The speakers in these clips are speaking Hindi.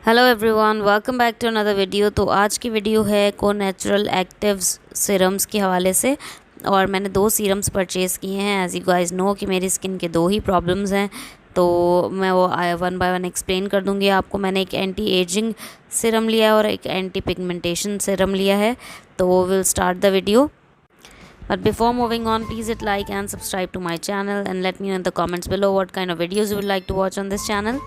Hello everyone, welcome back to another video. तो आज की वीडियो है को नेचुरल एक्टिव्स सीरम्स के हवाले से। और मैंने 2 सीरम्स परचेज़ किए हैं। एज़ यू गाइस नो कि मेरी स्किन के 2 ही प्रॉब्लम्स हैं, तो मैं वो वन बाय वन एक्सप्लेन कर दूंगी आपको। मैंने एक एंटी एजिंग सीरम लिया है और एक एंटी पिगमेंटेशन सीरम लिया है। तो will start the video. But before moving on, please hit like and subscribe to my channel and let me know in the comments below what kind of videos you would like to watch on this channel।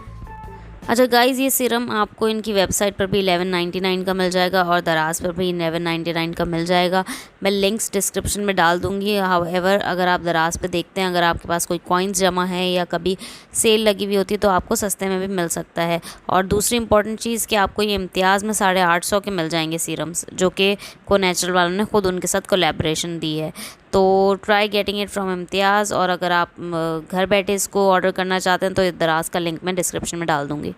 अच्छा गाइज़, ये सीरम आपको इनकी वेबसाइट पर भी 1199 का मिल जाएगा और दराज पर भी 1199 का मिल जाएगा। मैं लिंक्स डिस्क्रिप्शन में डाल दूँगी। हाउएवर अगर आप दराज पे देखते हैं, अगर आपके पास कोई कॉइन्स जमा है या कभी सेल लगी हुई होती है तो आपको सस्ते में भी मिल सकता है। और दूसरी इंपॉर्टेंट चीज़ कि आपको ये इम्तियाज़ में 850 के मिल जाएंगे सीरम्स, जो कि को नेचुरल वालों ने ख़ुद उनके साथ कोलैबोरेशन दी है। तो ट्राई गेटिंग इट फ्रॉम इम्तियाज़। और अगर आप घर बैठे इसको ऑर्डर करना चाहते हैं तो दराज का लिंक मैं डिस्क्रिप्शन में डाल दूँगी।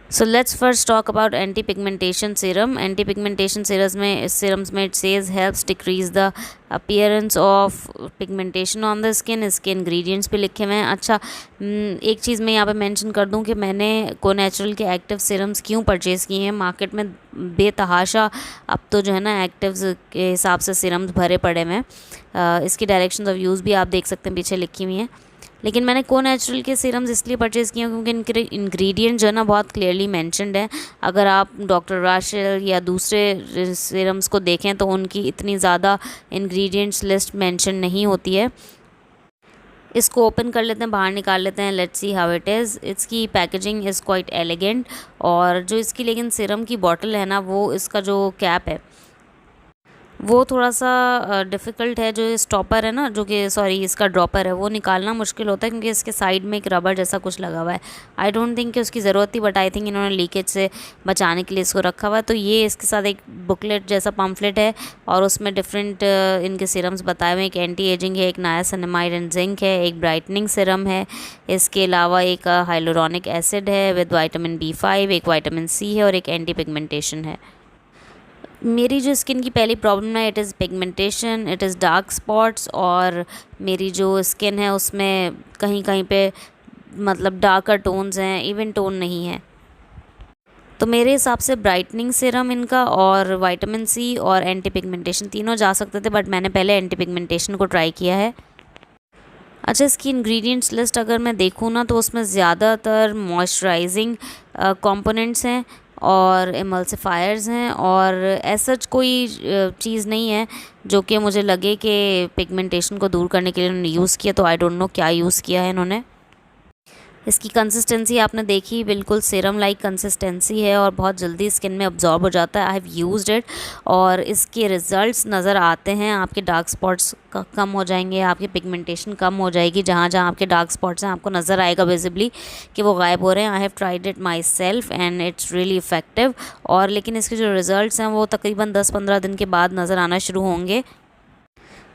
So let's first talk about anti-pigmentation serum. Anti-pigmentation serums में it says helps decrease the appearance of pigmentation on the skin। इसके ingredients भी लिखे हुए हैं। अच्छा, एक चीज़ मैं यहाँ पे मेंशन कर दूँ कि मैंने को नेचुरल के एक्टिव सीरम्स क्यों परचेज़ किए हैं। मार्केट में बेतहाशा अब तो जो है ना एक्टिव्स के हिसाब से सीरम्स भरे पड़े हैं। इसकी डायरेक्शंस ऑफ यूज़ भी आप देख सकते हैं, पीछे लिखी हुई हैं। लेकिन मैंने को नेचुरल के सीरम्स इसलिए परचेज़ किए क्योंकि इनके इंग्रेडिएंट जो है ना बहुत क्लियरली मेंशनड है। अगर आप डॉक्टर राशेल या दूसरे सीरम्स को देखें तो उनकी इतनी ज़्यादा इंग्रेडिएंट्स लिस्ट मेंशन नहीं होती है। इसको ओपन कर लेते हैं, बाहर निकाल लेते हैं। Let's see how it is. इसकी पैकेजिंग इज़ क्वाइट एलिगेंट। और जो इसकी लेकिन सीरम की बॉटल है ना, वो इसका जो कैप है वो थोड़ा सा डिफ़िकल्ट है। जो स्टॉपर है ना, जो कि सॉरी इसका ड्रॉपर है, वो निकालना मुश्किल होता है क्योंकि इसके साइड में एक रबर जैसा कुछ लगा हुआ है। आई डोंट थिंक कि उसकी ज़रूरत थी, बट आई थिंक इन्होंने लीकेज से बचाने के लिए इसको रखा हुआ है। तो ये इसके साथ एक बुकलेट जैसा पम्फलेट है और उसमें डिफरेंट इनके सीरम्स बताए हुए हैं। एक एंटी एजिंग है, एक नायासिनामाइड एंड जिंक है, एक ब्राइटनिंग सीरम है। इसके अलावा एक हाइलोरॉनिक एसिड है विद विटामिन B5, एक विटामिन C है और एक एंटी पिगमेंटेशन है। मेरी जो स्किन की पहली प्रॉब्लम है, it is pigmentation, it is dark spots. और मेरी जो स्किन है उसमें कहीं कहीं पे मतलब डार्कर टोन्स हैं, इवन टोन नहीं है। तो मेरे हिसाब से ब्राइटनिंग सीरम इनका और विटामिन C और एंटी पिगमेंटेशन तीनों जा सकते थे, बट मैंने पहले एंटी पिगमेंटेशन को ट्राई किया है। अच्छा, इसकी इंग्रेडिएंट्स लिस्ट अगर मैं देखूँ ना तो उसमें ज़्यादातर मॉइस्चराइजिंग कंपोनेंट्स हैं और एमल्सिफायर्स हैं। और ऐसा कोई चीज़ नहीं है जो कि मुझे लगे कि पिगमेंटेशन को दूर करने के लिए उन्होंने यूज़ किया। तो आई डोंट नो क्या यूज़ किया है इन्होंने। इसकी कंसिस्टेंसी आपने देखी, बिल्कुल सीरम लाइक कंसिस्टेंसी है और बहुत जल्दी स्किन में अब्जॉर्ब हो जाता है। आई हैव यूज्ड इट और इसके रिज़ल्ट्स नज़र आते हैं। आपके डार्क स्पॉट्स कम हो जाएंगे, आपकी पिगमेंटेशन कम हो जाएगी। जहाँ जहाँ आपके डार्क स्पॉट्स हैं आपको नज़र आएगा विजिबली कि वो गायब हो रहे हैं। I have tried it my self and it's really effective. और लेकिन इसके जो रिज़ल्ट्स हैं वो तकरीबन 10-15 दिन के बाद नज़र आना शुरू होंगे।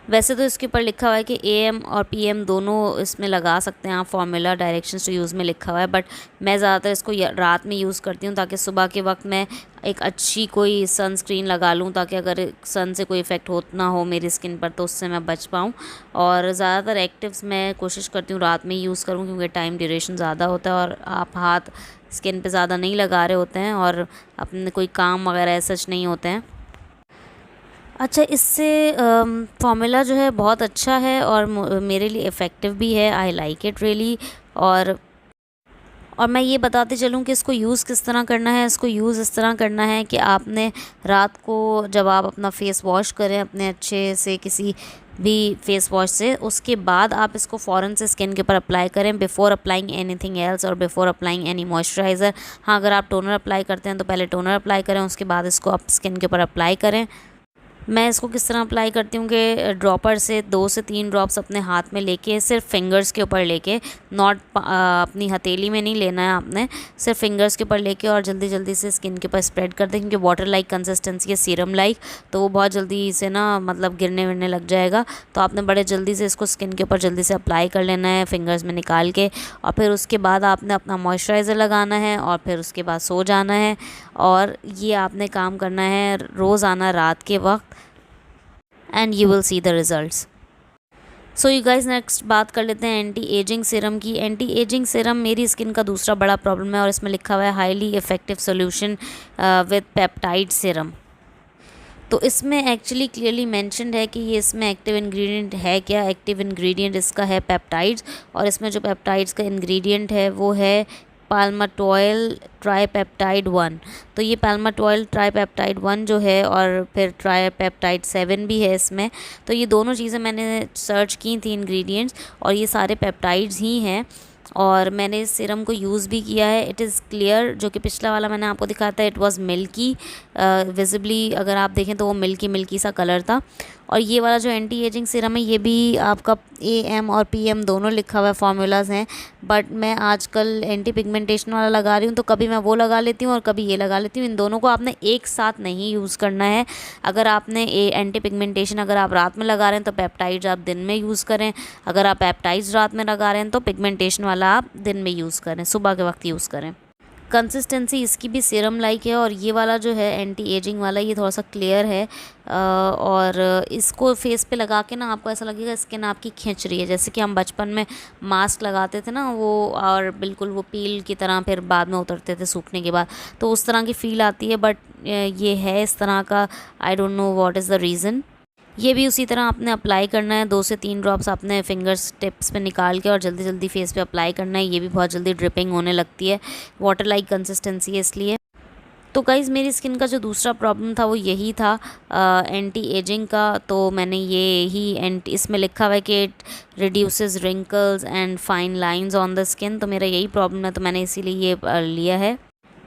वैसे तो इसके ऊपर लिखा हुआ है कि AM और PM दोनों इसमें लगा सकते हैं आप, फार्मूला डायरेक्शंस टू यूज़ में लिखा हुआ है। बट मैं ज़्यादातर इसको रात में यूज़ करती हूँ ताकि सुबह के वक्त मैं एक अच्छी कोई सनस्क्रीन लगा लूँ, ताकि अगर सन से कोई इफ़ेक्ट हो ना हो मेरी स्किन पर तो उससे मैं बच पाऊँ। और ज़्यादातर एक्टिव्स मैं कोशिश करती हूँ रात में यूज़ करूँ क्योंकि टाइम ड्यूरेशन ज़्यादा होता है और आप हाथ स्किन पर ज़्यादा नहीं लगा रहे होते हैं और अपने कोई काम वगैरह सच नहीं होते हैं। अच्छा, इससे फार्मूला जो है बहुत अच्छा है और मेरे लिए इफ़ेक्टिव भी है। I like it really. और मैं ये बताते चलूँ कि इसको यूज़ किस तरह करना है। इसको यूज़ इस तरह करना है कि आपने रात को जब आप अपना फ़ेस वॉश करें अपने अच्छे से किसी भी फेस वॉश से, उसके बाद आप इसको फ़ौरन से स्किन के ऊपर अप्लाई करें, बिफ़ोर अप्लाइंग एनीथिंग एल्स और बिफ़ोर अप्लाइंग एनी मॉइस्चराइज़र। हाँ, अगर आप टोनर अप्लाई करते हैं तो पहले टोनर अप्लाई करें, उसके बाद इसको आप स्किन के ऊपर अप्लाई करें। मैं इसको किस तरह अप्लाई करती हूँ कि ड्रॉपर से 2 से 3 ड्रॉप्स अपने हाथ में लेके, सिर्फ फिंगर्स के ऊपर लेके, नॉट अपनी हथेली में नहीं लेना है आपने, सिर्फ फिंगर्स के ऊपर लेके और जल्दी जल्दी से स्किन के ऊपर स्प्रेड कर दें। क्योंकि वाटर लाइक कंसिस्टेंसी है, सीरम लाइक, तो वो बहुत जल्दी से ना मतलब गिरने विरने लग जाएगा। तो आपने बड़े जल्दी से इसको स्किन के ऊपर जल्दी से अप्लाई कर लेना है फिंगर्स में निकाल के। और फिर उसके बाद आपने अपना मॉइस्चराइज़र लगाना है और फिर उसके बाद सो जाना है। और ये आपने काम करना है रोज़ाना रात के वक्त, and you will see the results। So you guys next बात कर लेते हैं एंटी एजिंग सीरम की। एंटी एजिंग सीरम मेरी स्किन का दूसरा बड़ा प्रॉब्लम है और इसमें लिखा हुआ है highly effective solution with peptide serum. तो इसमें एक्चुअली क्लियरली मेंशन्ड है कि ये इसमें एक्टिव इंग्रेडिएंट है क्या। एक्टिव इंग्रेडिएंट इसका है पेप्टाइड्स, और इसमें जो पेप्टाइड्स का इंग्रेडिएंट है वो है पाल्माटोइल ट्राईपेप्टाइड 1। तो ये पाल्माटोइल ट्राईपेप्टाइड 1 जो है, और फिर ट्राईपेप्टाइड 7 भी है इसमें। तो ये दोनों चीज़ें मैंने सर्च की थी इंग्रेडिएंट्स, और ये सारे पेप्टाइड्स ही हैं, और मैंने इस सीरम को यूज़ भी किया है। इट इज़ क्लियर, जो कि पिछला वाला मैंने आपको दिखाया था इट वाज मिल्की, विजिबली अगर आप देखें तो वो मिल्की मिल्की सा कलर था। और ये वाला जो एंटी एजिंग सीरम है ये भी आपका AM और PM दोनों लिखा हुआ है, फार्मूलाज हैं, बट मैं आजकल एंटी पिगमेंटेशन वाला लगा रही हूँ, तो कभी मैं वो लगा लेती हूँ और कभी ये लगा लेती हूँ। इन दोनों को आपने एक साथ नहीं यूज़ करना है। अगर आपने एंटी पिगमेंटेशन अगर आप रात में लगा रहे हैं तो पेप्टाइड्स आप दिन में यूज़ करें। अगर आप पेप्टाइड्स रात में लगा रहे हैं तो पिगमेंटेशन वाला आप दिन में यूज़ करें, सुबह के वक्त यूज़ करें। कंसिस्टेंसी इसकी भी सीरम लाइक है, और ये वाला जो है एंटी एजिंग वाला ये थोड़ा सा क्लियर है, और इसको फेस पे लगा के ना आपको ऐसा लगेगा स्किन आपकी खींच रही है, जैसे कि हम बचपन में मास्क लगाते थे ना वो, और बिल्कुल वो पील की तरह फिर बाद में उतरते थे सूखने के बाद, तो उस तरह की फ़ील आती है। बट ये है इस तरह का, आई don't know what is the reason. ये भी उसी तरह आपने अप्लाई करना है, 2 से 3 ड्रॉप्स आपने फिंगर्स टिप्स पे निकाल के और जल्दी जल्दी फेस पे अप्लाई करना है। ये भी बहुत जल्दी ड्रिपिंग होने लगती है, वाटर लाइक कंसिस्टेंसी है इसलिए। तो गाइज़ मेरी स्किन का जो दूसरा प्रॉब्लम था वो यही था एंटी एजिंग का। तो मैंने ये ही इसमें लिखा हुआ है कि it reduces wrinkles and fine lines on the skin, तो मेरा यही प्रॉब्लम है, तो मैंने इसीलिए ये लिया है।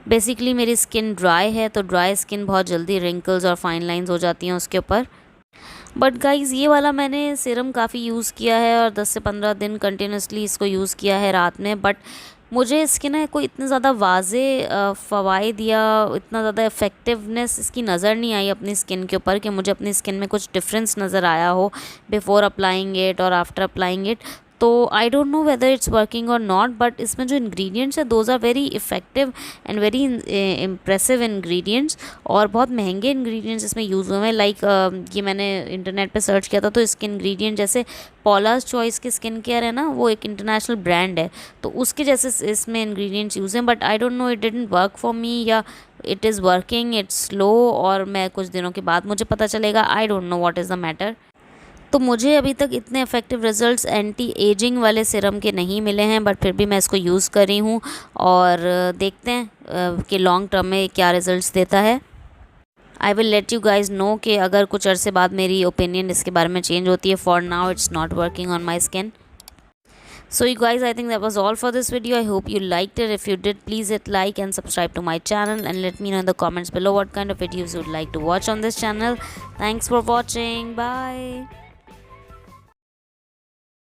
बेसिकली मेरी स्किन ड्राई है, तो ड्राई स्किन बहुत जल्दी रिंकल्स और फाइन लाइंस हो जाती हैं उसके ऊपर। बट गाइज़ ये वाला मैंने सीरम काफ़ी यूज़ किया है और 10 से 15 दिन कंटिन्यूसली इसको यूज़ किया है रात में, बट मुझे इसके ना कोई इतने ज़्यादा वाज़े फ़वाइद या इतना ज़्यादा इफ़ेक्टिवनेस इसकी नज़र नहीं आई अपनी स्किन के ऊपर कि मुझे अपनी स्किन में कुछ डिफरेंस नज़र आया हो बिफ़ोर अप्लाइंग इट और आफ्टर अप्लाइंग इट। तो I don't know whether it's working और नॉट, बट इसमें जो इंग्रेडिएंट्स है those are very effective and very impressive ingredients, और बहुत महंगे इंग्रेडिएंट्स इसमें यूज़ हुए हैं। लाइक ये मैंने इंटरनेट पे सर्च किया था, तो इसके इंग्रेडिएंट जैसे पॉलाज चॉइस की स्किन केयर है ना, वो एक इंटरनेशनल ब्रांड है, तो उसके जैसे इसमें इंग्रेडिएंट्स यूज़ हैं। But I don't know it didn't work for me, या it is working, it's slow, और मैं कुछ दिनों के बाद मुझे पता चलेगा। I don't know what is the matter. तो मुझे अभी तक इतने इफ़ेक्टिव रिज़ल्ट्स एंटी एजिंग वाले सीरम के नहीं मिले हैं, बट फिर भी मैं इसको यूज़ कर रही हूँ, और देखते हैं कि लॉन्ग टर्म में क्या रिज़ल्ट्स देता है। I will let you guys know कि अगर कुछ अरसे बाद मेरी ओपिनियन इसके बारे में चेंज होती है। For now it's not working on my skin. So you guys, I think that was all for this video. I hope you liked it. If you did, please hit like and subscribe to my channel, and let me know in the comments below what kind of videos you would like to watch on this channel. Thanks for watching. Bye.